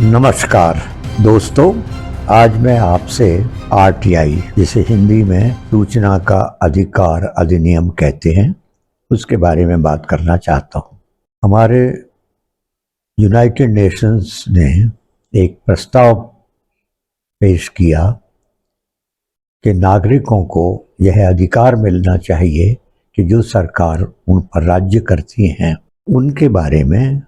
नमस्कार दोस्तों, आज मैं आपसे आरटीआई, जिसे हिंदी में सूचना का अधिकार अधिनियम कहते हैं, उसके बारे में बात करना चाहता हूँ। हमारे यूनाइटेड नेशंस ने एक प्रस्ताव पेश किया कि नागरिकों को यह अधिकार मिलना चाहिए कि जो सरकार उन पर राज्य करती हैं उनके बारे में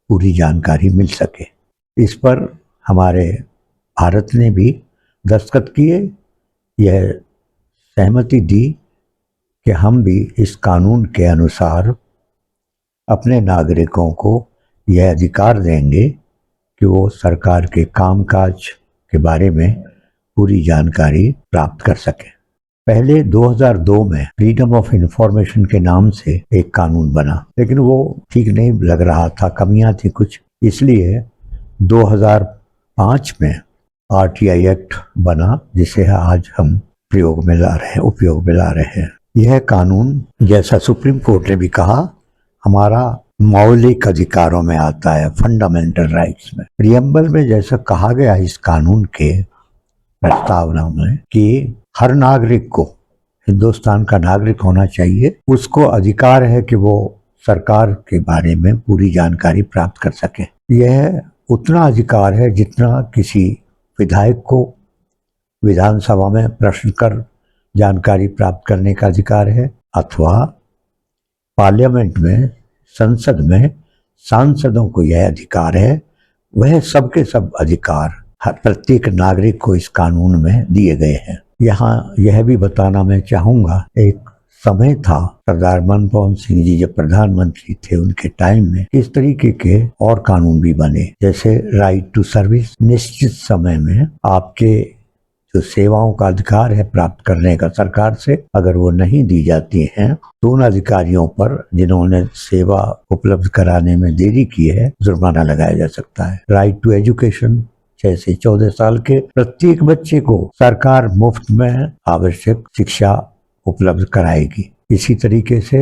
पूरी जानकारी मिल सके। इस पर हमारे भारत ने भी दस्तखत किए, यह सहमति दी कि हम भी इस कानून के अनुसार अपने नागरिकों को यह अधिकार देंगे कि वो सरकार के कामकाज के बारे में पूरी जानकारी प्राप्त कर सकें। पहले 2002 में फ्रीडम ऑफ इंफॉर्मेशन के नाम से एक कानून बना, लेकिन वो ठीक नहीं लग रहा था, कमियां थी कुछ, इसलिए 2005 में आरटीआई एक्ट बना, जिसे आज हम उपयोग में ला रहे हैं। यह कानून, जैसा सुप्रीम कोर्ट ने भी कहा, हमारा मौलिक अधिकारों में आता है, फंडामेंटल राइट्स में। प्रियम्बल में जैसा कहा गया इस कानून के प्रस्तावना में कि हर नागरिक को हिंदुस्तान का नागरिक होना चाहिए, उसको अधिकार है कि वो सरकार के बारे में पूरी जानकारी प्राप्त कर सके। यह उतना अधिकार है जितना किसी विधायक को विधानसभा में प्रश्न कर जानकारी प्राप्त करने का अधिकार है, अथवा पार्लियामेंट में, संसद में सांसदों को यह अधिकार है। वह सबके सब अधिकार प्रत्येक नागरिक को इस कानून में दिए गए हैं। यहाँ यह भी बताना मैं चाहूँगा, एक समय था सरदार मनमोहन सिंह जी जब प्रधानमंत्री थे, उनके टाइम में इस तरीके के और कानून भी बने, जैसे राइट टू सर्विस। निश्चित समय में आपके जो सेवाओं का अधिकार है प्राप्त करने का सरकार से, अगर वो नहीं दी जाती हैं तो उन अधिकारियों पर जिन्होंने सेवा उपलब्ध कराने में देरी की है जुर्माना लगाया जा सकता है। राइट टू एजुकेशन, 6 से 14 साल के प्रत्येक बच्चे को सरकार मुफ्त में आवश्यक शिक्षा उपलब्ध कराएगी। इसी तरीके से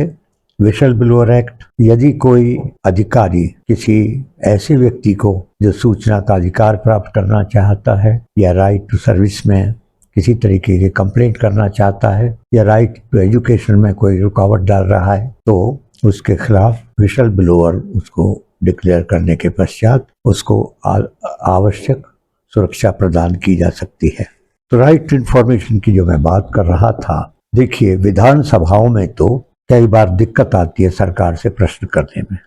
विशल ब्लोअर एक्ट, यदि कोई अधिकारी किसी ऐसे व्यक्ति को जो सूचना का अधिकार प्राप्त करना चाहता है, या राइट टू सर्विस में किसी तरीके की कंप्लेंट करना चाहता है, या राइट टू एजुकेशन में कोई रुकावट डाल रहा है, तो उसके खिलाफ विशल ब्लोअर उसको डिक्लेयर करने के पश्चात उसको आवश्यक सुरक्षा प्रदान की जा सकती है। तो राइट टू इंफॉर्मेशन की जो मैं बात कर रहा था, देखिए विधानसभाओं में तो कई बार दिक्कत आती है सरकार से प्रश्न करने में,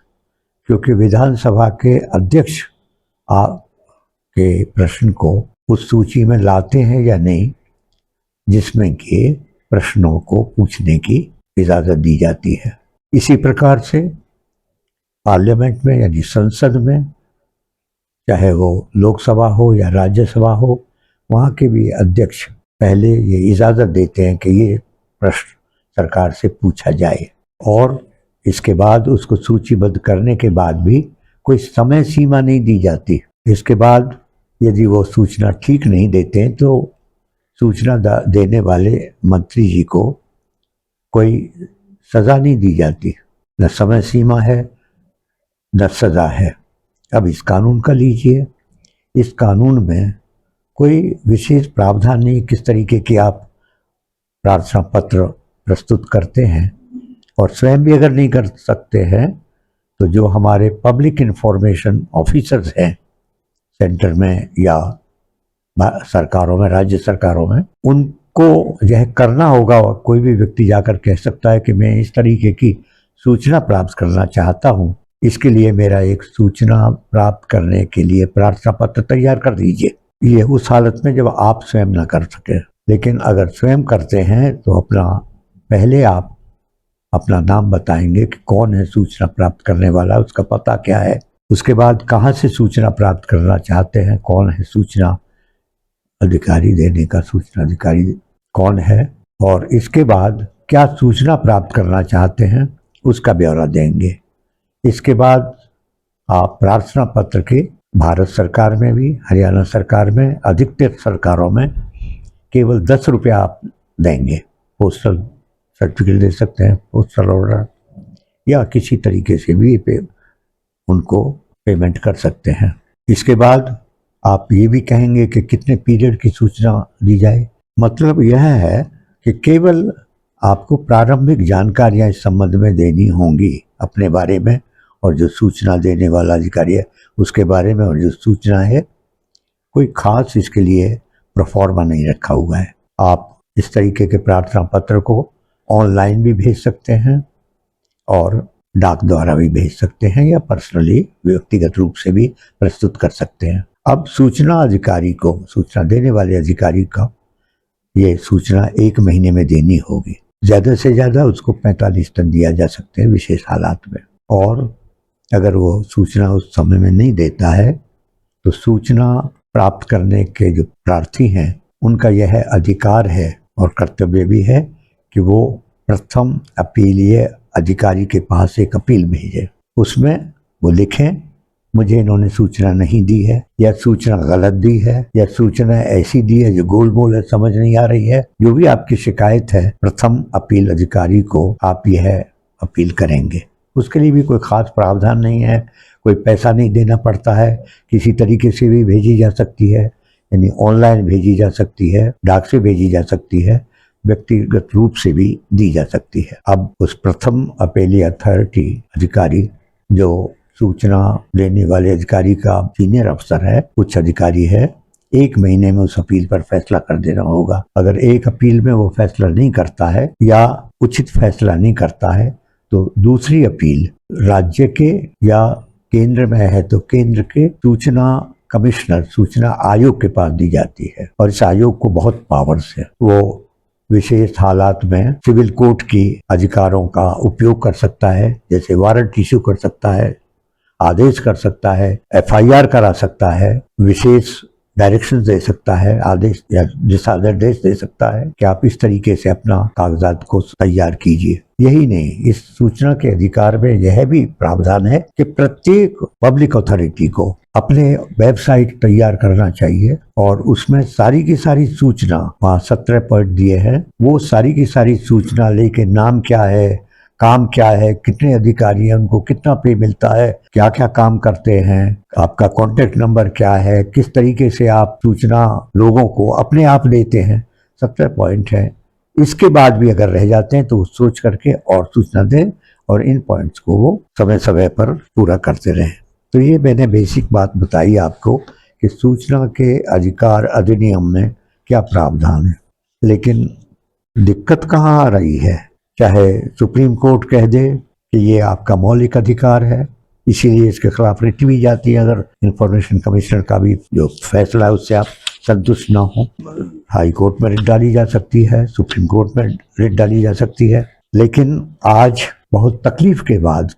क्योंकि विधानसभा के अध्यक्ष के प्रश्न को उस सूची में लाते हैं या नहीं जिसमें कि प्रश्नों को पूछने की इजाज़त दी जाती है। इसी प्रकार से पार्लियामेंट में यानी संसद में, चाहे वो लोकसभा हो या राज्यसभा हो, वहाँ के भी अध्यक्ष पहले ये इजाज़त देते हैं कि ये प्रश्न सरकार से पूछा जाए, और इसके बाद उसको सूचीबद्ध करने के बाद भी कोई समय सीमा नहीं दी जाती। इसके बाद यदि वो सूचना ठीक नहीं देते हैं तो सूचना देने वाले मंत्री जी को कोई सज़ा नहीं दी जाती, न समय सीमा है न सज़ा है। अब इस कानून का लीजिए, इस कानून में कोई विशेष प्रावधान नहीं किस तरीके की आप प्रार्थना पत्र प्रस्तुत करते हैं, और स्वयं भी अगर नहीं कर सकते हैं तो जो हमारे पब्लिक इंफॉर्मेशन ऑफिसर्स हैं सेंटर में या सरकारों में, राज्य सरकारों में, उनको यह करना होगा। कोई भी व्यक्ति जाकर कह सकता है कि मैं इस तरीके की सूचना प्राप्त करना चाहता हूँ, इसके लिए मेरा एक सूचना प्राप्त करने के लिए प्रार्थना पत्र तैयार कर दीजिए। ये उस हालत में जब आप स्वयं न कर सके, लेकिन अगर स्वयं करते हैं तो पहले आप अपना नाम बताएंगे कि कौन है सूचना प्राप्त करने वाला, उसका पता क्या है, उसके बाद कहाँ से सूचना प्राप्त करना चाहते हैं, कौन है सूचना अधिकारी, देने का सूचना अधिकारी कौन है, और इसके बाद क्या सूचना प्राप्त करना चाहते हैं उसका ब्यौरा देंगे। इसके बाद आप प्रार्थना पत्र के भारत सरकार में भी, हरियाणा सरकार में, अधिकतर सरकारों में केवल 10 रुपया आप देंगे। पोस्टल सर्टिफिकेट दे सकते हैं, पोस्टल ऑर्डर, या किसी तरीके से भी उनको पेमेंट कर सकते हैं। इसके बाद आप ये भी कहेंगे कि कितने पीरियड की सूचना दी जाए। मतलब यह है कि केवल आपको प्रारंभिक जानकारियां इस संबंध में देनी होंगी अपने बारे में, और जो सूचना देने वाला अधिकारी है उसके बारे में, और जो सूचना है कोई खास इसके लिए प्रोफॉर्मा नहीं रखा हुआ है। आप इस तरीके के प्रार्थना पत्र को ऑनलाइन भी भेज सकते हैं और डाक द्वारा भी भेज सकते हैं, या पर्सनली व्यक्तिगत रूप से भी प्रस्तुत कर सकते हैं। अब सूचना अधिकारी को, सूचना देने वाले अधिकारी का ये सूचना 1 महीने में देनी होगी। ज़्यादा से ज़्यादा उसको 45 दिन दिया जा सकते हैं विशेष हालात में। और अगर वो सूचना उस समय में नहीं देता है तो सूचना प्राप्त करने के जो प्रार्थी हैं उनका यह अधिकार है और कर्तव्य भी है कि वो प्रथम अपीलीय अधिकारी के पास एक अपील भेजें। उसमें वो लिखें, मुझे इन्होंने सूचना नहीं दी है, या सूचना गलत दी है, या सूचना ऐसी दी है जो गोल मोल है, समझ नहीं आ रही है। जो भी आपकी शिकायत है प्रथम अपील अधिकारी को आप यह अपील करेंगे। उसके लिए भी कोई खास प्रावधान नहीं है, कोई पैसा नहीं देना पड़ता है, किसी तरीके से भी भेजी जा सकती है, यानी ऑनलाइन भेजी जा सकती है, डाक से भेजी जा सकती है, व्यक्तिगत रूप से भी दी जा सकती है। अब उस प्रथम अपीलीय अथॉरिटी अधिकारी, जो सूचना देने वाले अधिकारी का सीनियर अफसर है, उच्च अधिकारी है, 1 महीने में उस अपील पर फैसला कर देना होगा। अगर एक अपील में वो फैसला नहीं करता है या उचित फैसला नहीं करता है तो दूसरी अपील राज्य के या केंद्र में है तो केंद्र के सूचना कमिश्नर, सूचना आयोग के पास दी जाती है। और इस आयोग को बहुत पावर्स है, वो विशेष हालात में सिविल कोर्ट की अधिकारों का उपयोग कर सकता है, जैसे वारंट इश्यू कर सकता है, आदेश कर सकता है, FIR करा सकता है, विशेष डायरेक्शन दे सकता है, आदेश या दिशानिर्देश दे सकता है कि आप इस तरीके से अपना कागजात को तैयार कीजिए। यही नहीं, इस सूचना के अधिकार में यह भी प्रावधान है कि प्रत्येक पब्लिक अथॉरिटी को अपने वेबसाइट तैयार करना चाहिए और उसमें सारी की सारी सूचना, वहाँ 17 पॉइंट दिए हैं, वो सारी की सारी सूचना लेके नाम क्या है, काम क्या है, कितने अधिकारी हैं, उनको कितना पे मिलता है, क्या क्या काम करते हैं, आपका कॉन्टेक्ट नंबर क्या है, किस तरीके से आप सूचना लोगों को अपने आप देते हैं, 17 पॉइंट है। इसके बाद भी अगर रह जाते हैं तो सोच करके और सूचना दें और इन पॉइंट्स को वो समय समय पर पूरा करते रहें। तो ये मैंने बेसिक बात बताई आपको कि सूचना के अधिकार अधिनियम में क्या प्रावधान है। लेकिन दिक्कत कहाँ आ रही है, चाहे सुप्रीम कोर्ट कह दे कि ये आपका मौलिक अधिकार है, इसीलिए इसके खिलाफ रिट भी जाती है अगर इंफॉर्मेशन कमिश्नर का भी जो फैसला है उससे आप संतुष्ट ना हो। हाई कोर्ट में रिट डाली जा सकती है, सुप्रीम कोर्ट में रिट डाली जा सकती है। लेकिन आज बहुत तकलीफ के बाद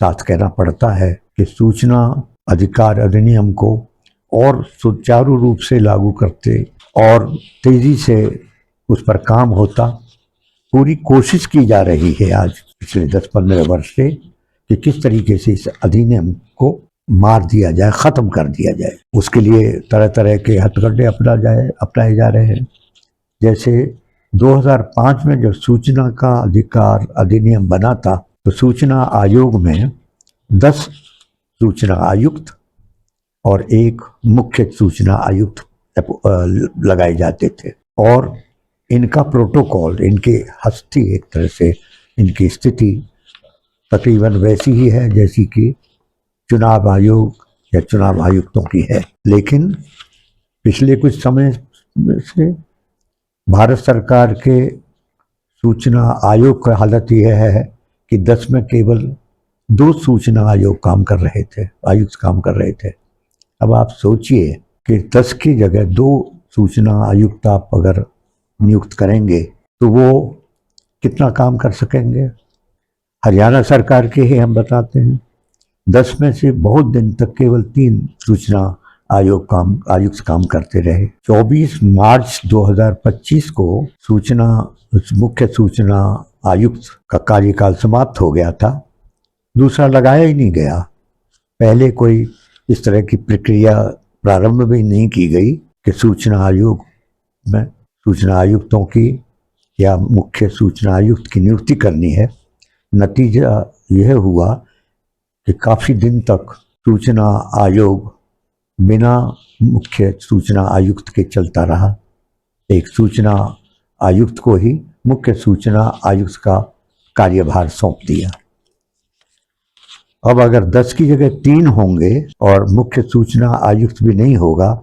साथ कहना पड़ता है कि सूचना अधिकार अधिनियम को और सुचारू रूप से लागू करते और तेजी से उस पर काम होता, पूरी कोशिश की जा रही है आज पिछले 10-15 वर्ष से कि किस तरीके से इस अधिनियम को मार दिया जाए, ख़त्म कर दिया जाए। उसके लिए तरह तरह के हथकंडे अपनाए जा रहे हैं। जैसे 2005 में जब सूचना का अधिकार अधिनियम बना था तो सूचना आयोग में 10 सूचना आयुक्त और 1 मुख्य सूचना आयुक्त लगाए जाते थे, और इनका प्रोटोकॉल, इनकी हस्ती, एक तरह से इनकी स्थिति तकरीबन वैसी ही है जैसी कि चुनाव आयोग या चुनाव आयुक्तों की है। लेकिन पिछले कुछ समय से भारत सरकार के सूचना आयोग का हालत यह है कि 10 में केवल 2 सूचना आयोग काम कर रहे थे, आयुक्त काम कर रहे थे। अब आप सोचिए कि 10 की जगह 2 सूचना आयुक्त आप अगर नियुक्त करेंगे तो वो कितना काम कर सकेंगे। हरियाणा सरकार के ही हम बताते हैं, 10 में से बहुत दिन तक केवल 3 सूचना आयुक्त काम करते रहे। 24 मार्च 2025 को मुख्य सूचना आयुक्त का कार्यकाल समाप्त हो गया था, दूसरा लगाया ही नहीं गया। पहले कोई इस तरह की प्रक्रिया प्रारंभ भी नहीं की गई कि सूचना आयोग में सूचना आयुक्तों की या मुख्य सूचना आयुक्त की नियुक्ति करनी है। नतीजा यह हुआ कि काफ़ी दिन तक सूचना आयोग बिना मुख्य सूचना आयुक्त के चलता रहा। एक सूचना आयुक्त को ही मुख्य सूचना आयुक्त का कार्यभार सौंप दिया। अब अगर 10 की जगह 3 होंगे और मुख्य सूचना आयुक्त भी नहीं होगा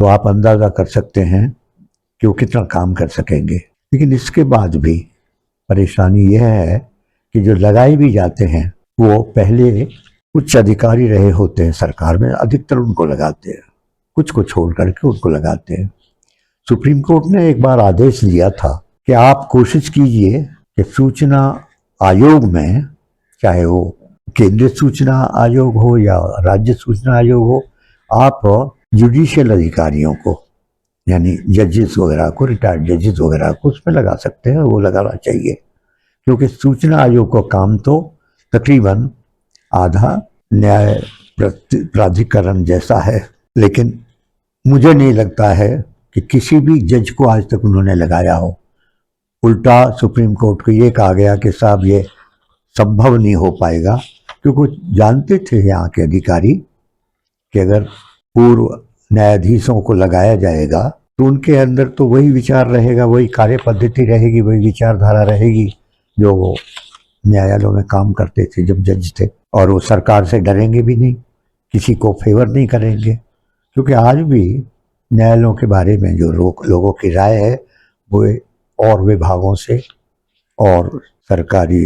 तो आप अंदाजा कर सकते हैं कि वो कितना काम कर सकेंगे। लेकिन इसके बाद भी परेशानी यह है कि जो लगाए भी जाते हैं वो पहले उच्च अधिकारी रहे होते हैं सरकार में, अधिकतर उनको लगाते हैं, कुछ को छोड़ करके उनको लगाते हैं। सुप्रीम कोर्ट ने एक बार आदेश दिया था कि आप कोशिश कीजिए कि सूचना आयोग में, चाहे वो केंद्रीय सूचना आयोग हो या राज्य सूचना आयोग हो, आप जुडिशियल अधिकारियों को, यानी जजेस वगैरह को, रिटायर्ड जजेस वगैरह को उसमें लगा सकते हैं, वो लगाना चाहिए। क्योंकि सूचना आयोग का काम तो तकरीबन आधा न्याय प्राधिकरण जैसा है। लेकिन मुझे नहीं लगता है कि किसी भी जज को आज तक उन्होंने लगाया हो। उल्टा सुप्रीम कोर्ट को ये कहा गया कि साहब ये संभव नहीं हो पाएगा, क्योंकि जानते थे यहाँ के अधिकारी कि अगर पूर्व न्यायाधीशों को लगाया जाएगा तो उनके अंदर तो वही विचार रहेगा, वही कार्य पद्धति रहेगी, वही विचारधारा रहेगी जो वो न्यायालयों में काम करते थे जब जज थे। और वो सरकार से डरेंगे भी नहीं, किसी को फेवर नहीं करेंगे। क्योंकि आज भी न्यायालयों के बारे में जो लोगों की राय है वो और विभागों से और सरकारी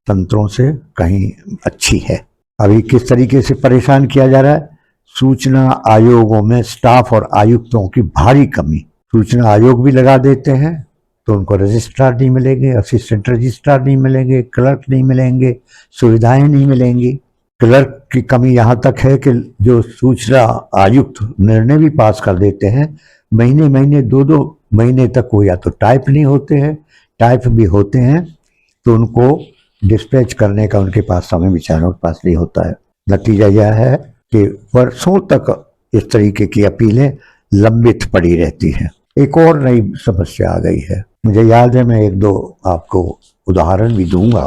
तंत्रों से कहीं अच्छी है। अभी किस तरीके से परेशान किया जा रहा है, सूचना आयोगों में स्टाफ और आयुक्तों की भारी कमी। सूचना आयोग भी लगा देते हैं तो उनको रजिस्ट्रार नहीं मिलेंगे, असिस्टेंट रजिस्ट्रार नहीं मिलेंगे, क्लर्क नहीं मिलेंगे, सुविधाएं नहीं मिलेंगी। क्लर्क की कमी यहाँ तक है कि जो सूचना आयुक्त निर्णय भी पास कर देते हैं, महीने महीने 2-2 महीने तक वो या तो टाइप नहीं होते हैं, टाइप भी होते हैं तो उनको डिस्पैच करने का उनके पास समय विचारों के पास नहीं होता है। नतीजा यह है कि वर्षों तक इस तरीके की अपीलें लंबित पड़ी रहती हैं। एक और नई समस्या आ गई है, मुझे याद है, मैं 1-2 आपको उदाहरण भी दूंगा।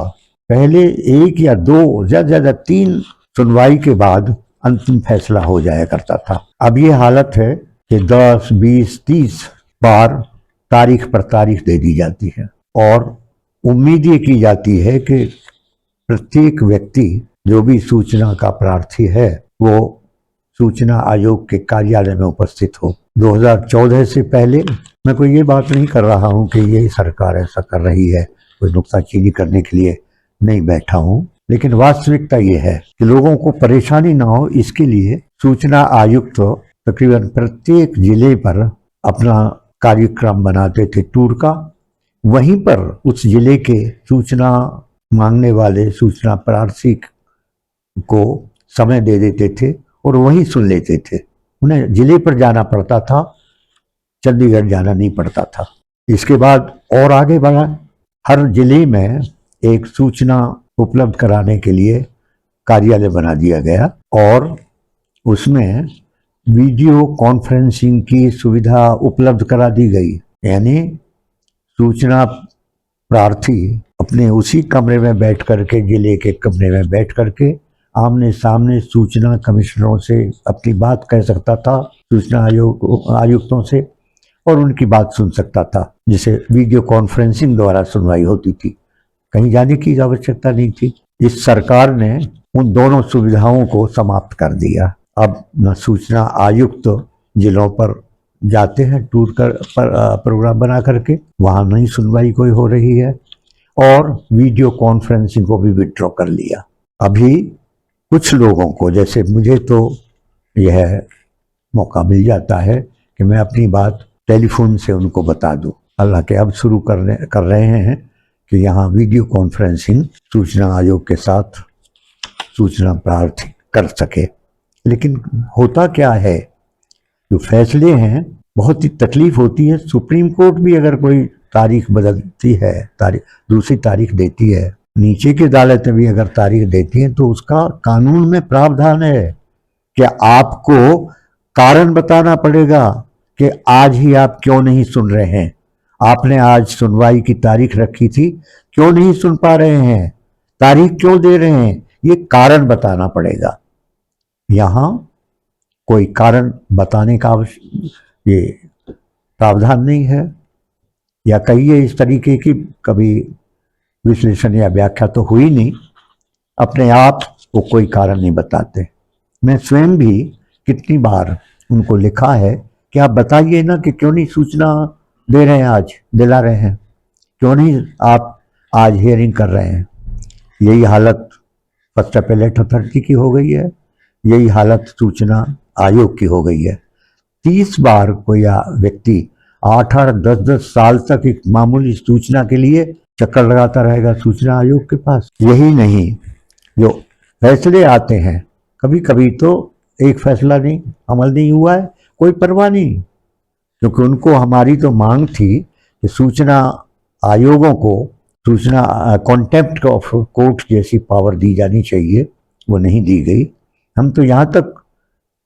पहले 1 या 2 ज्यादा ज्यादा 3 सुनवाई के बाद अंतिम फैसला हो जाया करता था। अब ये हालत है कि 10, 20, 30 बार तारीख पर तारीख दे दी जाती है और उम्मीद ये की जाती है कि प्रत्येक व्यक्ति जो भी सूचना का प्रार्थी है वो सूचना आयोग के कार्यालय में उपस्थित हो। 2014 से पहले मैं कोई ये बात नहीं कर रहा हूं कि ये सरकार ऐसा कर रही है, कोई नुक्ताचीनी करने के लिए नहीं बैठा हूं, लेकिन वास्तविकता ये है कि लोगों को परेशानी ना हो इसके लिए सूचना आयुक्त तकरीबन प्रत्येक जिले पर अपना कार्यक्रम बनाते थे टूर का। वहीं पर उस जिले के सूचना मांगने वाले सूचना प्रार्थी को समय दे देते थे और वहीं सुन लेते थे। उन्हें जिले पर जाना पड़ता था, चंडीगढ़ जाना नहीं पड़ता था। इसके बाद और आगे बढ़ा, हर जिले में एक सूचना उपलब्ध कराने के लिए कार्यालय बना दिया गया और उसमें वीडियो कॉन्फ्रेंसिंग की सुविधा उपलब्ध करा दी गई। यानी सूचना प्रार्थी अपने उसी कमरे में बैठ करके, जिले के कमरे में बैठ करके आमने सामने सूचना कमिश्नरों से अपनी बात कह सकता था, सूचना आयुक्तों से, और उनकी बात सुन सकता था, जिसे वीडियो कॉन्फ्रेंसिंग द्वारा सुनवाई होती थी। कहीं जाने की आवश्यकता नहीं थी। इस सरकार ने उन दोनों सुविधाओं को समाप्त कर दिया। अब न सूचना आयुक्त जिलों पर जाते हैं टूर कर प्रोग्राम बना करके, वहां नहीं सुनवाई कोई हो रही है, और वीडियो कॉन्फ्रेंसिंग को भी विड्रॉ कर लिया। अभी कुछ लोगों को, जैसे मुझे तो यह मौका मिल जाता है कि मैं अपनी बात टेलीफोन से उनको बता दूं। हालांकि अब शुरू कर रहे हैं कि यहाँ वीडियो कॉन्फ्रेंसिंग सूचना आयोग के साथ सूचना प्रार्थी कर सके। लेकिन होता क्या है, जो फैसले हैं बहुत ही तकलीफ होती है। सुप्रीम कोर्ट भी अगर कोई तारीख बदलती है, दूसरी तारीख देती है, नीचे की अदालतें भी अगर तारीख देती हैं, तो उसका कानून में प्रावधान है कि आपको कारण बताना पड़ेगा कि आज ही आप क्यों नहीं सुन रहे हैं। आपने आज सुनवाई की तारीख रखी थी, क्यों नहीं सुन पा रहे हैं, तारीख क्यों दे रहे हैं, ये कारण बताना पड़ेगा। यहां कोई कारण बताने का ये प्रावधान नहीं है, या कहिए इस तरीके की कभी विश्लेषण या व्याख्या तो हुई नहीं। अपने आप वो कोई कारण नहीं बताते। मैं स्वयं भी कितनी बार उनको लिखा है कि आप बताइए ना कि क्यों नहीं सूचना दे रहे हैं, आज दिला रहे हैं, क्यों नहीं आप आज हियरिंग कर रहे हैं। यही हालत फर्स्ट अपीलेट अथॉरिटी की हो गई है, यही हालत सूचना आयोग की हो गई है। 30 बार कोई व्यक्ति 8-8, 10-10 साल तक एक मामूली सूचना के लिए चक्कर लगाता रहेगा सूचना आयोग के पास। यही नहीं, जो फैसले आते हैं कभी कभी तो एक फैसला नहीं, अमल नहीं हुआ है, कोई परवाह नहीं, क्योंकि उनको हमारी तो मांग थी कि सूचना आयोगों को सूचना कॉन्टेम्प्ट ऑफ कोर्ट जैसी पावर दी जानी चाहिए, वो नहीं दी गई। हम तो यहाँ तक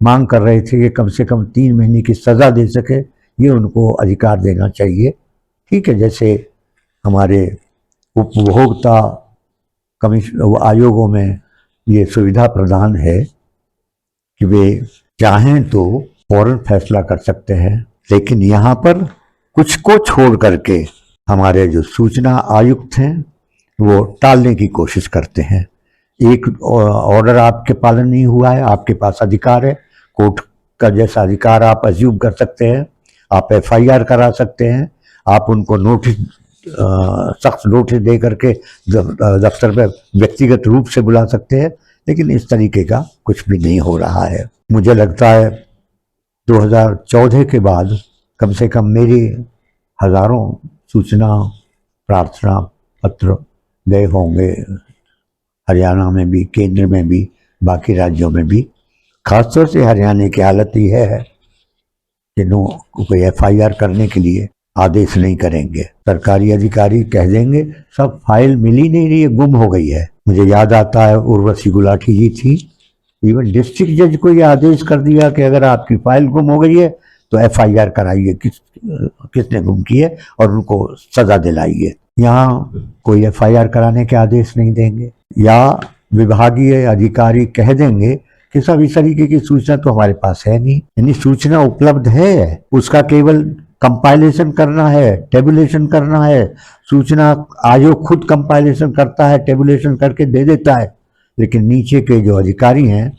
मांग कर रहे थे कि कम से कम 3 महीने की सज़ा दे सके, ये उनको अधिकार देना चाहिए। ठीक है, जैसे हमारे उपभोक्ता कमीशन आयोगों में ये सुविधा प्रदान है कि वे चाहें तो फौरन फैसला कर सकते हैं, लेकिन यहाँ पर कुछ को छोड़ करके हमारे जो सूचना आयुक्त हैं वो टालने की कोशिश करते हैं। एक ऑर्डर आपके पालन नहीं हुआ है, आपके पास अधिकार है, कोर्ट का जैसा अधिकार आप अज्यूम कर सकते हैं, आप FIR करा सकते हैं, आप उनको नोटिस सख्त नोटिस दे करके दफ्तर में व्यक्तिगत रूप से बुला सकते हैं, लेकिन इस तरीके का कुछ भी नहीं हो रहा है। मुझे लगता है 2014 के बाद कम से कम मेरी हजारों सूचना प्रार्थना पत्र गए होंगे, हरियाणा में भी, केंद्र में भी, बाकी राज्यों में भी। खासतौर से हरियाणा की हालत यह है कि कोई FIR करने के लिए आदेश नहीं करेंगे, सरकारी अधिकारी कह देंगे सब फाइल मिली नहीं रही है, गुम हो गई है। मुझे याद आता है उर्वशी गुलाटी जी थी, इवन डिस्ट्रिक्ट जज को ये आदेश कर दिया कि अगर आपकी फाइल गुम हो गई है तो FIR कराइए, किसने गुम की है, और उनको सजा दिलाइए। यहाँ कोई FIR कराने के आदेश नहीं देंगे, या विभागीय अधिकारी कह देंगे कि सब इस तरीके की सूचना तो हमारे पास है नहीं। यानी सूचना उपलब्ध है, उसका केवल कंपाइलेशन करना है, टेबुलेशन करना है। सूचना आयोग खुद कंपाइलेशन करता है, टेबुलेशन करके दे देता है, लेकिन नीचे के जो अधिकारी हैं,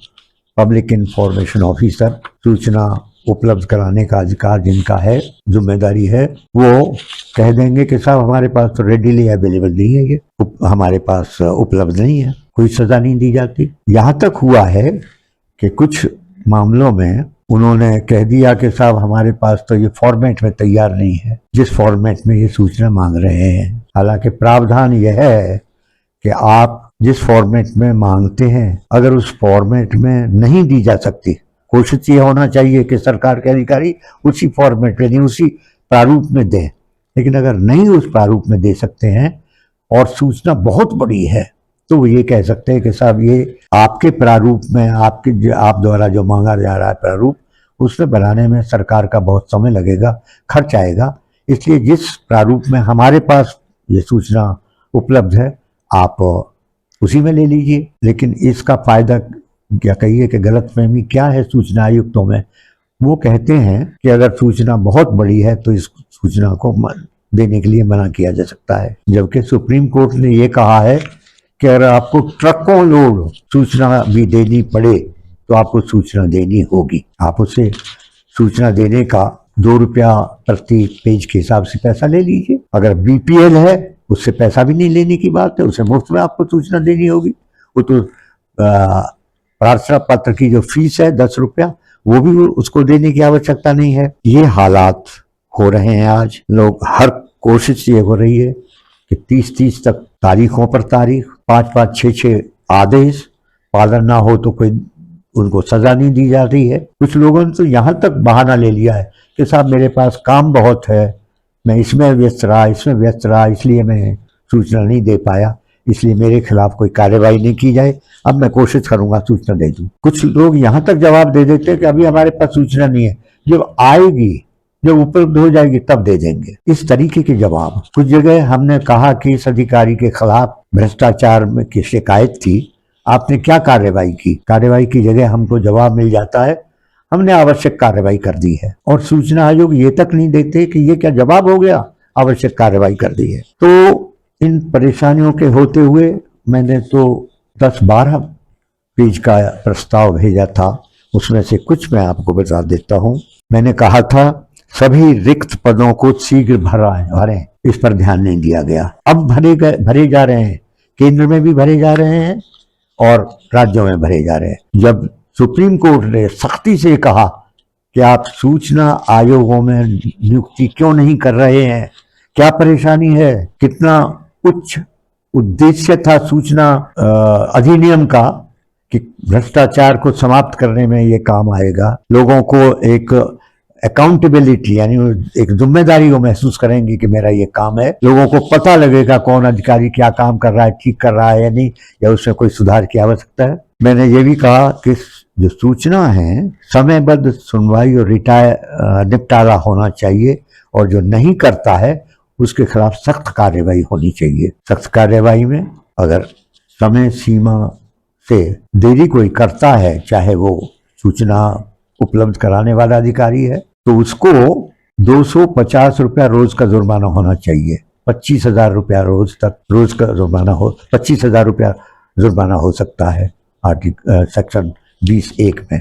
पब्लिक इंफॉर्मेशन ऑफिसर, सूचना उपलब्ध कराने का अधिकार जिनका है, जिम्मेदारी है, वो कह देंगे कि साहब हमारे पास तो रेडीली अवेलेबल नहीं है, ये हमारे पास उपलब्ध नहीं है, कोई सजा नहीं दी जाती। यहाँ तक हुआ है कि कुछ मामलों में उन्होंने कह दिया कि साहब हमारे पास तो ये फॉर्मेट में तैयार नहीं है जिस फॉर्मेट में ये सूचना मांग रहे हैं। हालांकि प्रावधान यह है कि आप जिस फॉर्मेट में मांगते हैं, अगर उस फॉर्मेट में नहीं दी जा सकती, कोशिश ये होना चाहिए कि सरकार के अधिकारी उसी फॉर्मेट में नहीं, उसी प्रारूप में दें। लेकिन अगर नहीं उस प्रारूप में दे सकते हैं और सूचना बहुत बड़ी है, तो वो ये कह सकते हैं कि साहब ये आपके प्रारूप में, आप द्वारा जो मांगा जा रहा है प्रारूप, उसमें बनाने में सरकार का बहुत समय लगेगा, खर्च आएगा, इसलिए जिस प्रारूप में हमारे पास ये सूचना उपलब्ध है आप उसी में ले लीजिए। लेकिन इसका फायदा क्या कहिए कि गलतफहमी क्या है सूचना आयुक्तों में, वो कहते हैं कि अगर सूचना बहुत बड़ी है तो इस सूचना को देने के लिए मना किया जा सकता है, जबकि सुप्रीम कोर्ट ने ये कहा है कि अगर आपको ट्रकों लोड सूचना भी देनी पड़े तो आपको सूचना देनी होगी। आप उसे सूचना देने का 2 रुपया प्रति पेज के हिसाब से पैसा ले लीजिए। अगर BPL है उससे पैसा भी नहीं लेने की बात है, उसे मुफ्त में आपको सूचना देनी होगी। वो तो प्रार्थना पत्र की जो फीस है 10 रुपया, वो भी उसको देने की आवश्यकता नहीं है। ये हालात हो रहे हैं आज। लोग हर कोशिश ये हो रही है कि 30-30 तक तारीखों पर तारीख, 5-5, 6-6 आदेश, पालन ना हो तो कोई उनको सजा नहीं दी जा रही है। कुछ लोगों ने तो यहाँ तक बहाना ले लिया है कि साहब मेरे पास काम बहुत है, मैं इसमें व्यस्त रहा, इसलिए मैं सूचना नहीं दे पाया, इसलिए मेरे खिलाफ कोई कार्रवाई नहीं की जाए, अब मैं कोशिश करूंगा सूचना दे दूं। कुछ लोग यहाँ तक जवाब दे देते हैं कि अभी हमारे पास सूचना नहीं है, जब आएगी, जब उपलब्ध हो जाएगी तब दे देंगे। इस तरीके के जवाब। कुछ जगह हमने कहा कि इस अधिकारी के खिलाफ भ्रष्टाचार में की शिकायत थी, आपने क्या कार्रवाई की? कार्रवाई की जगह हमको जवाब मिल जाता है हमने आवश्यक कार्रवाई कर दी है। और सूचना आयोग ये तक नहीं देते कि ये क्या जवाब हो गया, आवश्यक कार्रवाई कर दी है। तो इन परेशानियों के होते हुए मैंने तो 10-12 पेज का प्रस्ताव भेजा था, उसमें से कुछ मैं आपको बता देता हूँ। मैंने कहा था सभी रिक्त पदों को शीघ्र भरें, इस पर ध्यान नहीं दिया गया। अब भरे जा रहे हैं, केंद्र में भी भरे जा रहे हैं और राज्यों में भरे जा रहे हैं। जब सुप्रीम कोर्ट ने सख्ती से कहा कि आप सूचना आयोगों में नियुक्ति क्यों नहीं कर रहे हैं, क्या परेशानी है, कितना उच्च उद्देश्य था सूचना अधिनियम का कि भ्रष्टाचार को समाप्त करने में ये काम आएगा, लोगों को एक अकाउंटेबिलिटी यानी एक जिम्मेदारी को महसूस करेंगे कि मेरा ये काम है, लोगों को पता लगेगा कौन अधिकारी क्या काम कर रहा है, ठीक कर रहा है या नहीं, या उसमें कोई सुधार की आवश्यकता है। मैंने ये भी कहा कि जो सूचना है समयबद्ध सुनवाई और निपटारा होना चाहिए, और जो नहीं करता है उसके खिलाफ सख्त कार्रवाई होनी चाहिए। सख्त कार्रवाई में अगर समय सीमा से देरी कोई करता है, चाहे वो सूचना उपलब्ध कराने वाला अधिकारी है, तो उसको 250 रुपया रोज का जुर्माना होना चाहिए। 25,000 रुपया रोज का जुर्माना 25,000 रुपया जुर्माना हो सकता है सेक्शन 20(1) में।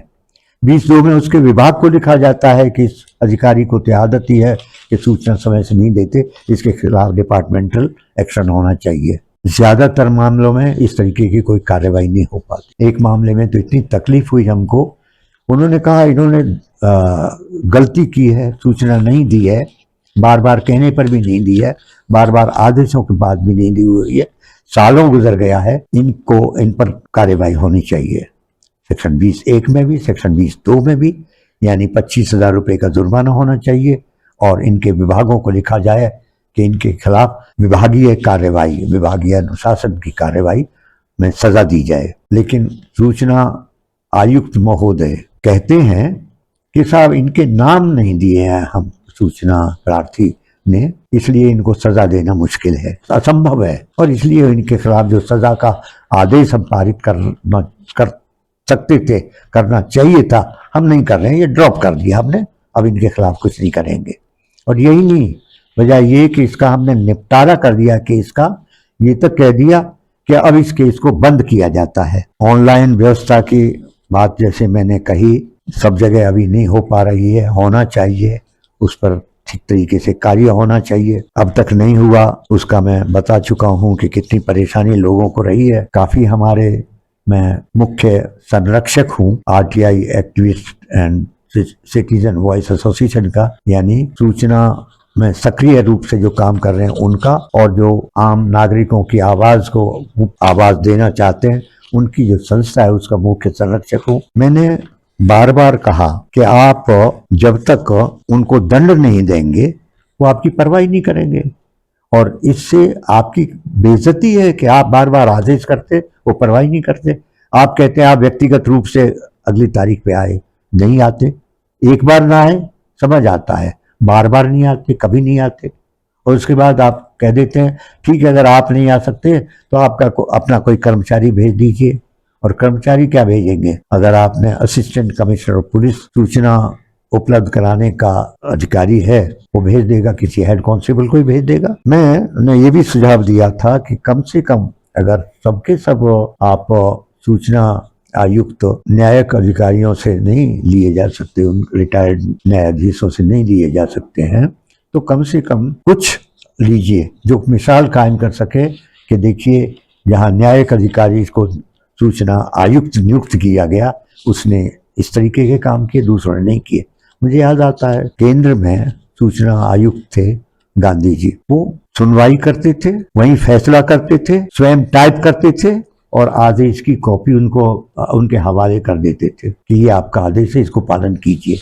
20(2) में उसके विभाग को लिखा जाता है कि इस अधिकारी को तो आदत ही है कि सूचना समय से नहीं देते, इसके खिलाफ डिपार्टमेंटल एक्शन होना चाहिए। ज्यादातर मामलों में इस तरीके की कोई कार्रवाई नहीं हो पाती। एक मामले में तो इतनी तकलीफ हुई हमको, उन्होंने कहा इन्होंने गलती की है, सूचना नहीं दी है, बार बार कहने पर भी नहीं दी है, बार बार आदेशों के बाद भी नहीं दी हुई है, सालों गुजर गया है, इन पर कार्रवाई होनी चाहिए। सेक्शन 20(1) में भी, सेक्शन 20(2) में भी, यानी 25,000 रुपये का जुर्माना होना चाहिए, और इनके विभागों को लिखा जाए कि इनके खिलाफ विभागीय कार्रवाई, विभागीय अनुशासन की कार्रवाई में सजा दी जाए। लेकिन सूचना आयुक्त महोदय कहते हैं कि साहब इनके नाम नहीं दिए हैं हम सूचना प्रार्थी ने, इसलिए इनको सजा देना मुश्किल है, असंभव है, और इसलिए इनके खिलाफ जो सजा का आदेश हम पारित कर सकते थे, करना चाहिए था, हम नहीं कर रहे हैं, ये ड्रॉप कर दिया हमने, अब इनके खिलाफ कुछ नहीं करेंगे। और यही नहीं, वजह ये कि इसका हमने निपटारा कर दिया केस का, ये तक कह दिया कि अब इस केस को बंद किया जाता है। ऑनलाइन व्यवस्था की बात जैसे मैंने कही, सब जगह अभी नहीं हो पा रही है, होना चाहिए, उस पर ठीक तरीके से कार्य होना चाहिए, अब तक नहीं हुआ। उसका मैं बता चुका हूं कि कितनी परेशानी लोगों को रही है। काफी मैं मुख्य संरक्षक हूं RTI activist and citizen voice association का, यानी सूचना में सक्रिय रूप से जो काम कर रहे हैं उनका, और जो आम नागरिकों की आवाज को आवाज देना चाहते हैं उनकी जो संस्था है उसका मुख्य संरक्षक हूँ। मैंने बार बार कहा कि आप जब तक उनको दंड नहीं देंगे वो आपकी परवाह नहीं करेंगे, और इससे आपकी बेइज्जती है कि आप बार बार आदेश करते, वो परवाह नहीं करते। आप कहते हैं आप व्यक्तिगत रूप से अगली तारीख पे आए, नहीं आते, एक बार ना आए समझ आता है, बार बार नहीं आते, कभी नहीं आते, और उसके बाद आप कह देते हैं ठीक है अगर आप नहीं आ सकते तो आपका अपना कोई कर्मचारी भेज दीजिए। और कर्मचारी क्या भेजेंगे, अगर आपने असिस्टेंट कमिश्नर पुलिस सूचना उपलब्ध कराने का अधिकारी है वो भेज देगा, किसी हेड कांस्टेबल को ही भेज देगा। मैंने ये भी सुझाव दिया था कि कम से कम अगर सबके सब आप सूचना आयुक्त न्यायिक अधिकारियों से नहीं लिए जा सकते, उन रिटायर्ड न्यायाधीशों से नहीं लिए जा सकते हैं, तो कम से कम कुछ लीजिए जो मिसाल कायम कर सके कि देखिए यहाँ न्यायिक अधिकारी को सूचना आयुक्त नियुक्त किया गया, उसने इस तरीके के काम किए, दूसरों ने नहीं किए। मुझे याद आता है केंद्र में सूचना आयुक्त थे गांधी जी, वो सुनवाई करते थे, वहीं फैसला करते थे, स्वयं टाइप करते थे और आदेश की कॉपी उनके हवाले कर देते थे कि ये आपका आदेश है, इसको पालन कीजिए।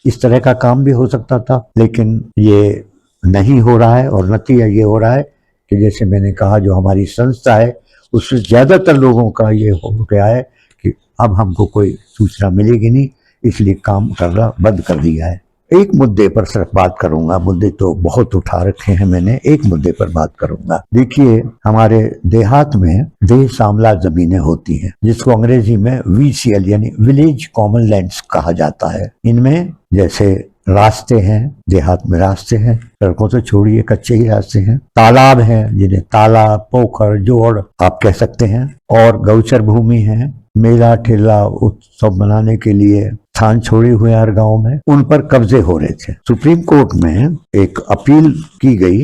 इस तरह का काम भी हो सकता था, लेकिन ये नहीं हो रहा है, और नतीजा ये हो रहा है कि जैसे मैंने कहा जो हमारी संस्था है उससे ज्यादातर लोगों का ये हो गया है कि अब हमको कोई सूचना मिलेगी नहीं, इसलिए काम करना बंद कर दिया है। एक मुद्दे पर सिर्फ बात करूंगा, मुद्दे तो बहुत उठा रखे हैं मैंने, एक मुद्दे पर बात करूंगा। देखिए, हमारे देहात में देह सामला जमीनें होती हैं, जिसको अंग्रेजी में VCL यानी विलेज कॉमन लैंड्स कहा जाता है। इनमें जैसे रास्ते हैं, देहात में रास्ते हैं, सड़कों से छोड़िए कच्चे ही रास्ते हैं, तालाब हैं जिन्हें तालाब, पोखर, जोड़ आप कह सकते हैं, और गौचर भूमि है, मेला ठेला उत्सव मनाने के लिए स्थान छोड़े हुए हर गांव में, उन पर कब्जे हो रहे थे। सुप्रीम कोर्ट में एक अपील की गई,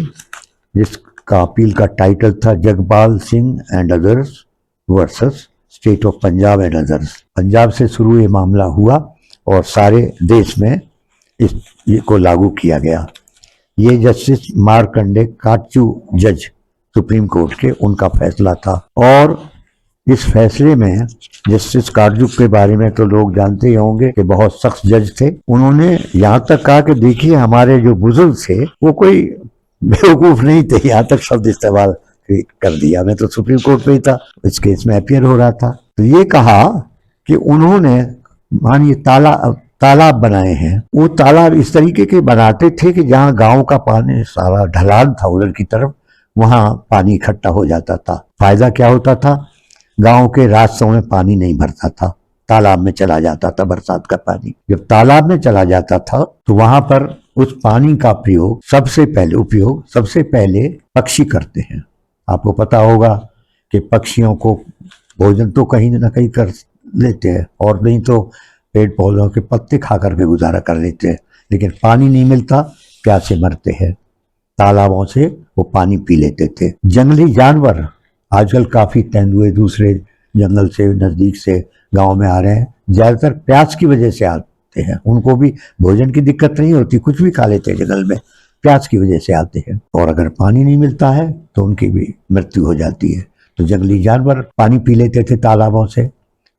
जिसका अपील का टाइटल था Jagpal Singh and others versus state of Punjab and others. Punjab से शुरू ये मामला हुआ और सारे देश में को लागू किया गया। ये जस्टिस मार्कंडे काटजू जज सुप्रीम कोर्ट के, उनका फैसला था। और इस फैसले में जस्टिस काटजू के बारे में तो लोग जानते ही होंगे कि बहुत सख्त जज थे। उन्होंने यहाँ तक कहा कि देखिए, हमारे जो बुजुर्ग थे वो कोई बेवकूफ नहीं थे, यहाँ तक शब्द इस्तेमाल कर दिया। मैं तो सुप्रीम कोर्ट पे ही था, इस केस में अपीयर हो रहा था। तो ये कहा कि उन्होंने मानिए तालाब बनाए हैं, वो तालाब इस तरीके के बनाते थे कि जहाँ गांव का पानी सारा ढलान था उधर की तरफ, वहां पानी इकट्ठा हो जाता था। फायदा क्या होता था, गांव के रास्तों में पानी नहीं भरता था, तालाब में चला जाता था बरसात का पानी। जब तालाब में चला जाता था तो वहां पर उस पानी का उपयोग सबसे पहले पक्षी करते हैं। आपको पता होगा कि पक्षियों को भोजन तो कहीं ना कहीं कर लेते हैं, और नहीं तो पेड़ पौधों के पत्ते खा करके गुजारा कर लेते हैं, लेकिन पानी नहीं मिलता, प्यासे मरते हैं। तालाबों से वो पानी पी लेते थे। जंगली जानवर आजकल काफी तेंदुए दूसरे जंगल से नजदीक से गांव में आ रहे हैं, ज्यादातर प्यास की वजह से आते हैं। उनको भी भोजन की दिक्कत नहीं होती, कुछ भी खा लेते हैं जंगल में, प्यास की वजह से आते हैं। और अगर पानी नहीं मिलता है तो उनकी भी मृत्यु हो जाती है। तो जंगली जानवर पानी पी लेते थे तालाबों से।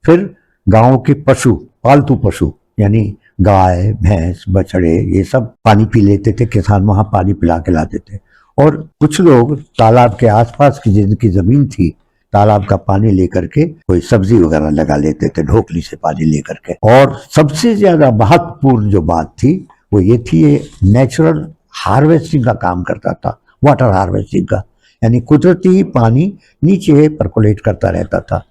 फिर गांव के पशु, पालतू पशु यानी गाय, भैंस, बछड़े, ये सब पानी पी लेते थे, किसान वहां पानी पिला के लाते थे। और कुछ लोग तालाब के आसपास की जिनकी जमीन थी, तालाब का पानी लेकर के कोई सब्जी वगैरह लगा लेते थे, ढोकली से पानी लेकर के। और सबसे ज्यादा महत्वपूर्ण जो बात थी वो ये थी, ये नेचुरल हार्वेस्टिंग का काम करता था, वाटर हार्वेस्टिंग का, यानी कुदरती ही पानी नीचे परकोलेट करता रहता था।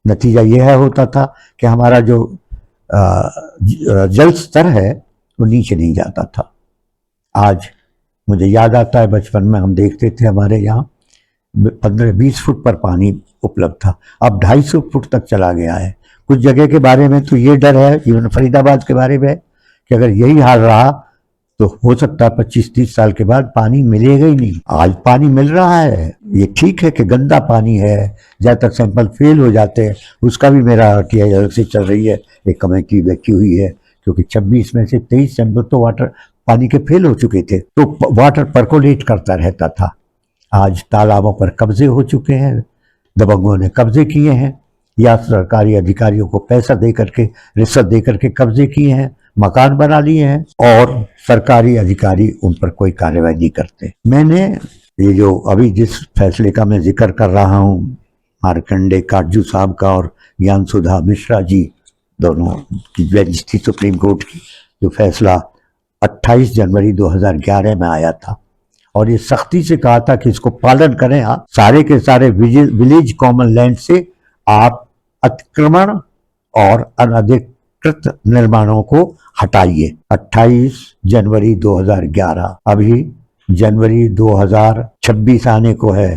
नतीजा यह होता था कि हमारा जो जल स्तर है वो नीचे नहीं जाता था। आज मुझे याद आता है, बचपन में हम देखते थे हमारे यहाँ 15-20 फुट पर पानी उपलब्ध था, अब 250 फुट तक चला गया है। कुछ जगह के बारे में तो ये डर है, इवन फरीदाबाद के बारे में, कि अगर यही हाल रहा तो हो सकता है 25-30 साल के बाद पानी मिलेगा ही नहीं। आज पानी मिल रहा है, ये ठीक है कि गंदा पानी है, ज्यादातर सैंपल फेल हो जाते हैं, उसका भी मेरा RTI अलग से चल रही है, एक कमेटी बैठी हुई है, क्योंकि 26 में से 23 सैंपल तो वाटर पानी के फेल हो चुके थे, तो वाटर परकोलेट करता रहता था। आज तालाबों पर कब्जे हो चुके हैं, दबंगों ने कब्जे किए हैं, या सरकारी अधिकारियों को पैसा दे करके, रिश्वत दे करके कब्जे किए हैं, मकान बना लिए हैं, और सरकारी अधिकारी उन पर कोई कार्रवाई नहीं करते। मैंने ये जो अभी जिस फैसले का मैं जिक्र कर रहा हूँ, मार्कंडे काटजू साहब का और ज्ञान सुधा मिश्रा जी दोनों की बेंच थी सुप्रीम कोर्ट की, जो फैसला 28 जनवरी 2011 में आया था, और ये सख्ती से कहा था कि इसको पालन करें आप, सारे के सारे विलेज कॉमन लैंड से आप अतिक्रमण और अनधिकृत निर्माणों को हटाइए। 28 जनवरी 2011, अभी जनवरी 2026 आने को है,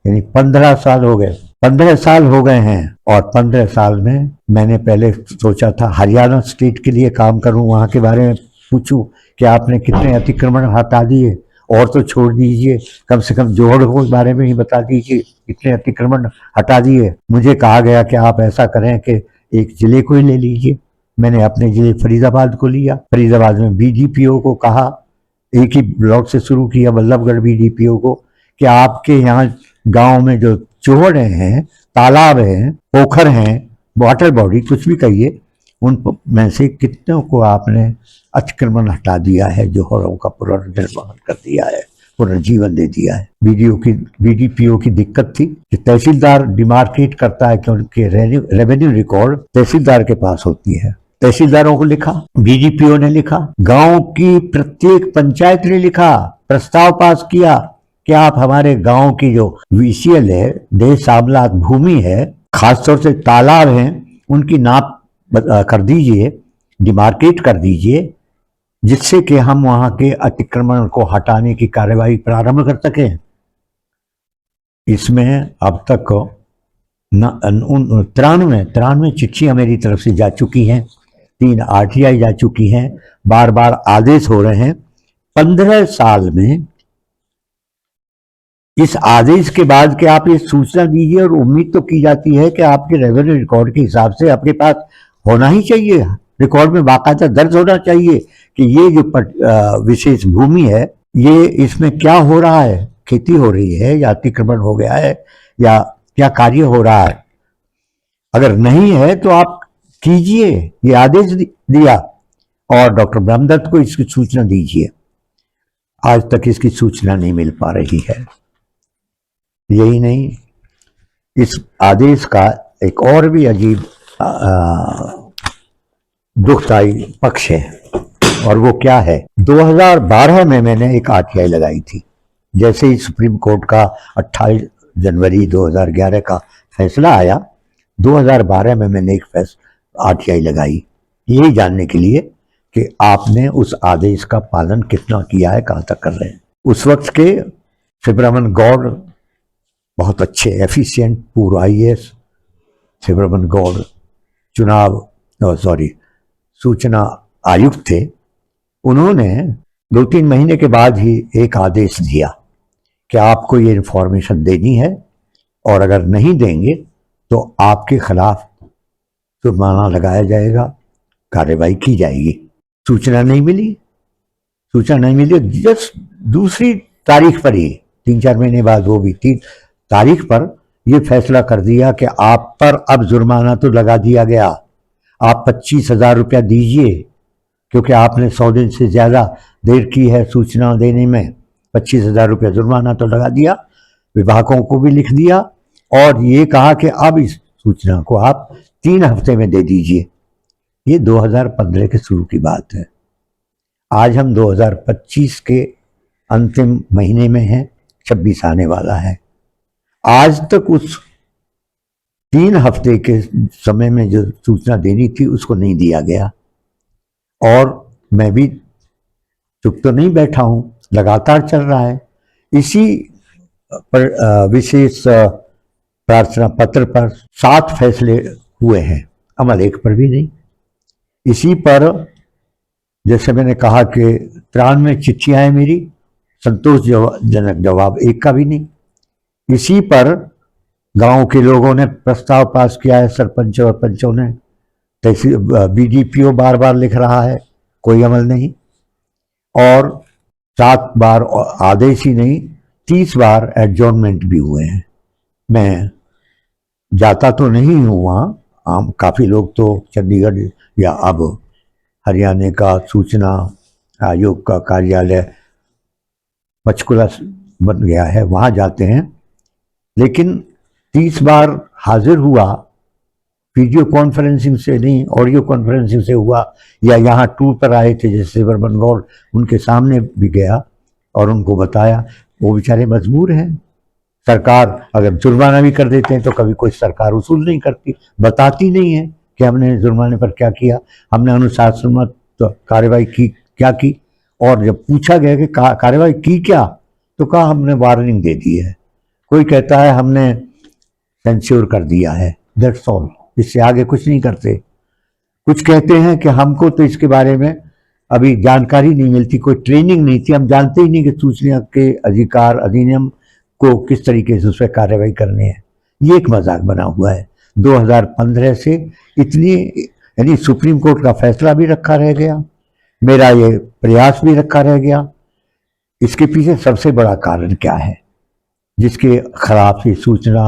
यानी 15 साल हो गए। 15 साल हो गए हैं, और 15 साल में मैंने पहले सोचा था हरियाणा स्टेट के लिए काम करूं, वहां के बारे में पूछूं कि आपने कितने अतिक्रमण हटा दिए, और तो छोड़ दीजिए, कम से कम जोड़ के बारे में ही बता दीजिए कितने अतिक्रमण हटा दिए। मुझे कहा गया कि आप ऐसा करें कि एक जिले को ही ले लीजिए। मैंने अपने जिले फरीदाबाद को लिया। फरीदाबाद में BDPO को कहा, एक ही ब्लॉक से शुरू किया, बल्लभगढ़ BDPO को, कि आपके यहाँ गांव में जो चौहड़े हैं, तालाब हैं, पोखर हैं, वाटर बॉडी, कुछ भी कहिए, उन में से कितनों को आपने अतिक्रमण हटा दिया है, जोहरों का पुनर्निर्माण कर दिया है, पुनर्जीवन दे दिया है। BDPO की दिक्कत थी कि तहसीलदार डिमार्केट करता है कि उनके रेवेन्यू रिकॉर्ड तहसीलदार के पास होती है, तहसीलदारों को लिखा, बीडीपीओ ने लिखा, गांव की प्रत्येक पंचायत ने लिखा, प्रस्ताव पास किया कि आप हमारे गांव की जो वीसीएल है, देश आमलात भूमि है, खासतौर से तालाब हैं, उनकी नाप कर दीजिए, डिमार्केट कर दीजिए, जिससे कि हम वहां के अतिक्रमण को हटाने की कार्यवाही प्रारंभ कर सकें। इसमें अब तक 93 चिट्ठियां मेरी तरफ से जा चुकी हैं, 3 आरटीआई जा चुकी हैं, बार बार आदेश हो रहे हैं। 15 साल में इस आदेश के बाद कि आप ये सूचना दीजिए, और उम्मीद तो की जाती है कि आपके रेवेन्यू रिकॉर्ड के हिसाब से आपके पास होना ही चाहिए, रिकॉर्ड में बाकायदा दर्ज होना चाहिए कि ये जो विशेष भूमि है, ये इसमें क्या हो रहा है, खेती हो रही है या अतिक्रमण हो गया है या क्या कार्य हो रहा है। अगर नहीं है तो आप कीजिए, ये आदेश दिया, और डॉक्टर ब्रह्मदत्त को इसकी सूचना दीजिए। आज तक इसकी सूचना नहीं मिल पा रही है। यही नहीं, इस आदेश का एक और भी अजीब दुखदायी पक्ष है, और वो क्या है। 2012 में मैंने एक आरटीआई लगाई थी। जैसे ही सुप्रीम कोर्ट का 28 जनवरी 2011 का फैसला आया, 2012 में मैंने एक आरटीआई लगाई, यही जानने के लिए कि आपने उस आदेश का पालन कितना किया है, कहाँ तक कर रहे हैं। उस वक्त के सुब्रमण्यम गौड़ बहुत अच्छे एफिशिएंट पूर्व आईएएस सुब्रमण्यम गौड़ सूचना आयुक्त थे। उन्होंने 2-3 महीने के बाद ही एक आदेश दिया कि आपको ये इंफॉर्मेशन देनी है, और अगर नहीं देंगे तो आपके खिलाफ जुर्माना लगाया जाएगा, कार्रवाई की जाएगी। सूचना नहीं मिली, जस्ट दूसरी तारीख पर ही, 3-4 महीने बाद, वो भी 3 तारीख पर यह फैसला कर दिया कि आप पर अब जुर्माना तो लगा दिया गया, आप 25,000 रुपया दीजिए, क्योंकि आपने 100 दिन से ज्यादा देर की है सूचना देने में। 25,000 रुपया जुर्माना तो लगा दिया, विभागों को भी लिख दिया, और ये कहा कि अब इस सूचना को आप 3 हफ्ते में दे दीजिए। ये 2015 के शुरू की बात है। आज हम 2025 के अंतिम महीने में हैं, 26 आने वाला है। आज तक उस 3 हफ्ते के समय में जो सूचना देनी थी उसको नहीं दिया गया, और मैं भी चुप तो नहीं बैठा हूं, लगातार चल रहा है। इसी पर विशेष प्रार्थना पत्र पर 7 फैसले हुए हैं, अमल एक पर भी नहीं। इसी पर जैसे मैंने कहा कि 93 चिट्ठियां हैं मेरी, संतोषजनक जवाब एक का भी नहीं। इसी पर गांव के लोगों ने प्रस्ताव पास किया है, सरपंच और पंचों ने, तहसील बीडीपीओ बार बार लिख रहा है, कोई अमल नहीं। और 7 बार आदेश ही नहीं, 30 बार एडजॉर्नमेंट भी हुए हैं। मैं जाता तो नहीं हूँ वहाँ, काफ़ी लोग तो चंडीगढ़ या अब हरियाणा का सूचना आयोग का कार्यालय पंचकुला बन गया है, वहाँ जाते हैं, लेकिन 30 बार हाजिर हुआ, वीडियो कॉन्फ्रेंसिंग से नहीं, ऑडियो कॉन्फ्रेंसिंग से हुआ, या यहाँ टूर पर आए थे जैसे सुब्रमण्यम गौड़, उनके सामने भी गया और उनको बताया। वो बेचारे मजबूर हैं। सरकार अगर जुर्माना भी कर देते हैं तो कभी कोई सरकार वसूल नहीं करती, बताती नहीं है कि हमने जुर्माने पर क्या किया, हमने अनुशासनात्मक तो कार्रवाई की क्या की। और जब पूछा गया कि कार्रवाई की क्या, तो कहा हमने वार्निंग दे दी है। कोई कहता है हमने सेंश्योर कर दिया है, दैट्स ऑल, इससे आगे कुछ नहीं करते। कुछ कहते हैं कि हमको तो इसके बारे में अभी जानकारी नहीं मिलती, कोई ट्रेनिंग नहीं थी, हम जानते ही नहीं कि सूचना के अधिकार अधिनियम को किस तरीके से उस पर कार्रवाई करनी है। ये एक मजाक बना हुआ है। 2015 से इतनी, यानी सुप्रीम कोर्ट का फैसला भी रखा रह गया, मेरा ये प्रयास भी रखा रह गया। इसके पीछे सबसे बड़ा कारण क्या है, जिसके खिलाफ ये सूचना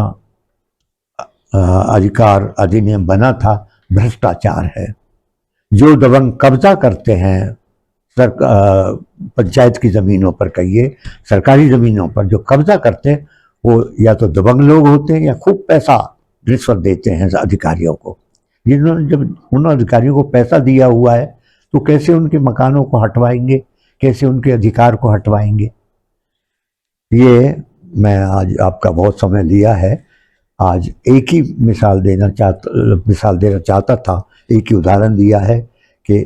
अधिकार अधिनियम बना था? भ्रष्टाचार है। जो दबंग कब्जा करते हैं पंचायत की ज़मीनों पर, कहिए सरकारी ज़मीनों पर जो कब्जा करते हैं, वो या तो दबंग लोग होते हैं या खूब पैसा रिश्वत देते हैं अधिकारियों को। जिन्होंने जब उन अधिकारियों को पैसा दिया हुआ है तो कैसे उनके मकानों को हटवाएंगे, कैसे उनके अधिकार को हटवाएंगे। ये मैं आज आपका बहुत समय लिया है। आज एक ही मिसाल देना चाहता था, एक ही उदाहरण दिया है कि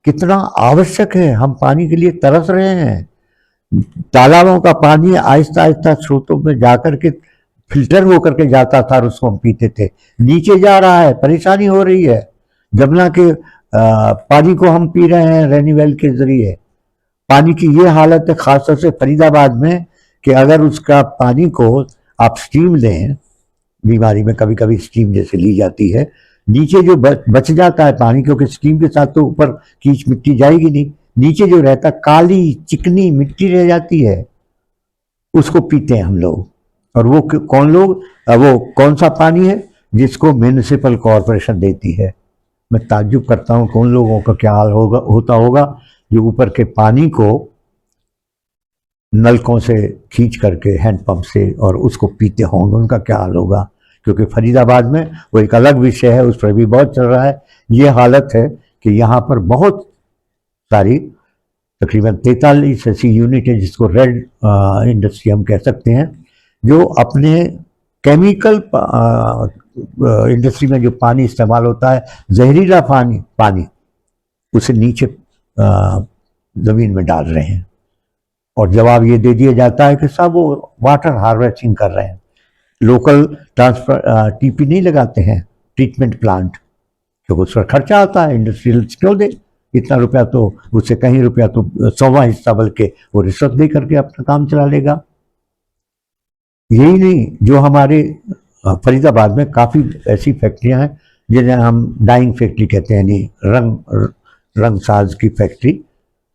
कितना आवश्यक है, हम पानी के लिए तरस रहे हैं। तालाबों का पानी आहिस्ता आहिस्ता स्रोतों में जाकर के फिल्टर होकर के जाता था और उसको हम पीते थे, नीचे जा रहा है, परेशानी हो रही है। जमुना के पानी को हम पी रहे हैं रेनीवेल के जरिए। पानी की ये हालत है खासतौर से फरीदाबाद में कि अगर उसका पानी को आप स्टीम लें, बीमारी में कभी कभी स्टीम जैसे ली जाती है, नीचे जो बच जाता है पानी, क्योंकि स्टीम के साथ तो ऊपर कीच मिट्टी जाएगी नहीं, नीचे जो रहता काली चिकनी मिट्टी रह जाती है, उसको पीते हैं हम लोग। और वो कौन लोग, वो कौन सा पानी है जिसको म्यूनिसिपल कॉरपोरेशन देती है। मैं ताज्जुब करता हूँ कौन लोगों का क्या हाल होता होगा जो ऊपर के पानी को नलकों से खींच करके हैंडपंप से और उसको पीते होंगे, उनका क्या हाल होगा। क्योंकि फरीदाबाद में वो एक अलग विषय है, उस पर भी बहुत चल रहा है। ये हालत है कि यहाँ पर बहुत सारी तकरीबन 43 ऐसी यूनिट है जिसको रेड इंडस्ट्री हम कह सकते हैं, जो अपने केमिकल इंडस्ट्री में जो पानी इस्तेमाल होता है, जहरीला पानी उसे नीचे ज़मीन में डाल रहे हैं। और जवाब ये दे दिया जाता है कि सब वो वाटर हार्वेस्टिंग कर रहे हैं। लोकल ट्रांसफर टीपी नहीं लगाते हैं, ट्रीटमेंट प्लांट, क्योंकि उस पर खर्चा आता है। इंडस्ट्रियल क्यों दे इतना रुपया, तो उससे कहीं रुपया तो 100वां हिस्सा बल्कि वो रिश्वत दे करके अपना काम चला लेगा। यही नहीं, जो हमारे फरीदाबाद में काफ़ी ऐसी फैक्ट्रियां हैं जिन्हें हम डाइंग फैक्ट्री कहते हैं, यानी रंग साज की फैक्ट्री,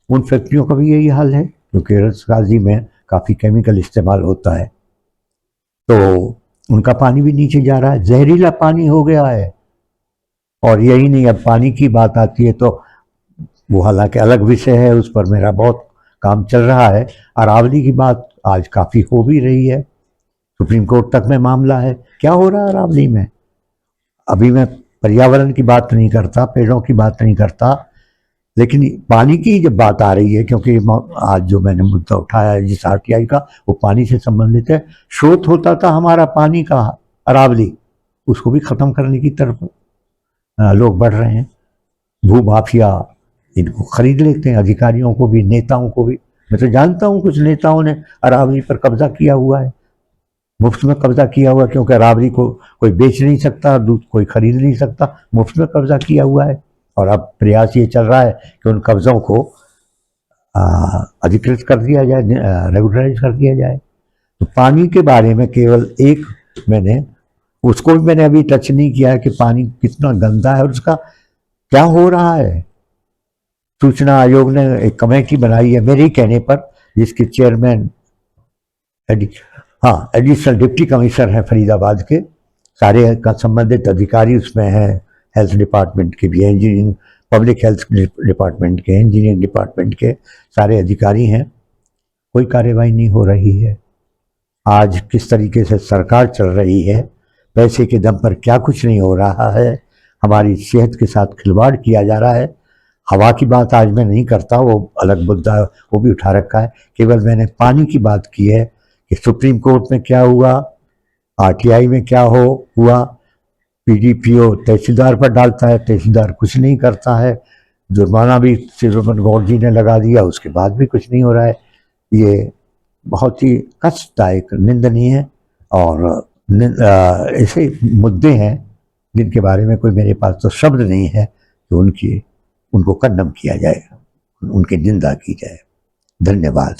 उन फैक्ट्रियों का भी यही हाल है, क्योंकि रससाजी में काफ़ी केमिकल इस्तेमाल होता है। तो उनका पानी भी नीचे जा रहा है, जहरीला पानी हो गया है। और यही नहीं, अब पानी की बात आती है तो वो हालांकि अलग विषय है, उस पर मेरा बहुत काम चल रहा है। अरावली की बात आज काफ़ी हो भी रही है, सुप्रीम कोर्ट तक में मामला है। क्या हो रहा है अरावली में? अभी मैं पर्यावरण की बात नहीं करता, पेड़ों की बात नहीं करता, लेकिन पानी की जब बात आ रही है, क्योंकि आज जो मैंने मुद्दा उठाया है जिस आरटीआई का, वो पानी से संबंधित है। स्रोत होता था हमारा पानी का अरावली, उसको भी ख़त्म करने की तरफ लोग बढ़ रहे हैं। भू माफिया इनको खरीद लेते हैं, अधिकारियों को भी, नेताओं को भी। मैं तो जानता हूँ कुछ नेताओं ने अरावली पर कब्जा किया हुआ है, मुफ्त में कब्जा किया हुआ, क्योंकि अरावली को कोई बेच नहीं सकता, दूध कोई खरीद नहीं सकता, मुफ्त में कब्जा किया हुआ है। और अब प्रयास ये चल रहा है कि उन कब्जों को अधिकृत कर दिया जाए, रेगुलराइज कर दिया जाए। तो पानी के बारे में केवल एक उसको भी मैंने अभी टच नहीं किया है कि पानी कितना गंदा है और उसका क्या हो रहा है। सूचना आयोग ने एक कमेटी बनाई है मेरे ही कहने पर, जिसके चेयरमैन एडिशनल डिप्टी कमिश्नर हैं फरीदाबाद के। सारे का संबंधित अधिकारी उसमें हैं, हेल्थ डिपार्टमेंट के भी, इंजीनियरिंग पब्लिक हेल्थ डिपार्टमेंट के, इंजीनियरिंग डिपार्टमेंट के सारे अधिकारी हैं। कोई कार्यवाही नहीं हो रही है। आज किस तरीके से सरकार चल रही है, पैसे के दम पर क्या कुछ नहीं हो रहा है, हमारी सेहत के साथ खिलवाड़ किया जा रहा है। हवा की बात आज मैं नहीं करता, वो अलग मुद्दा, वो भी उठा रखा है। केवल मैंने पानी की बात की है कि सुप्रीम कोर्ट में क्या हुआ, आरटीआई में क्या हुआ, पीडीपीओ तहसीलदार पर डालता है, तहसीलदार कुछ नहीं करता है, जुर्माना भी सिरमन गौर जी ने लगा दिया, उसके बाद भी कुछ नहीं हो रहा है। ये बहुत ही कष्टदायक, निंदनीय है। और ऐसे मुद्दे हैं जिनके बारे में कोई मेरे पास तो शब्द नहीं है कि उनको कंडम किया जाए, उनकी निंदा की जाए। धन्यवाद।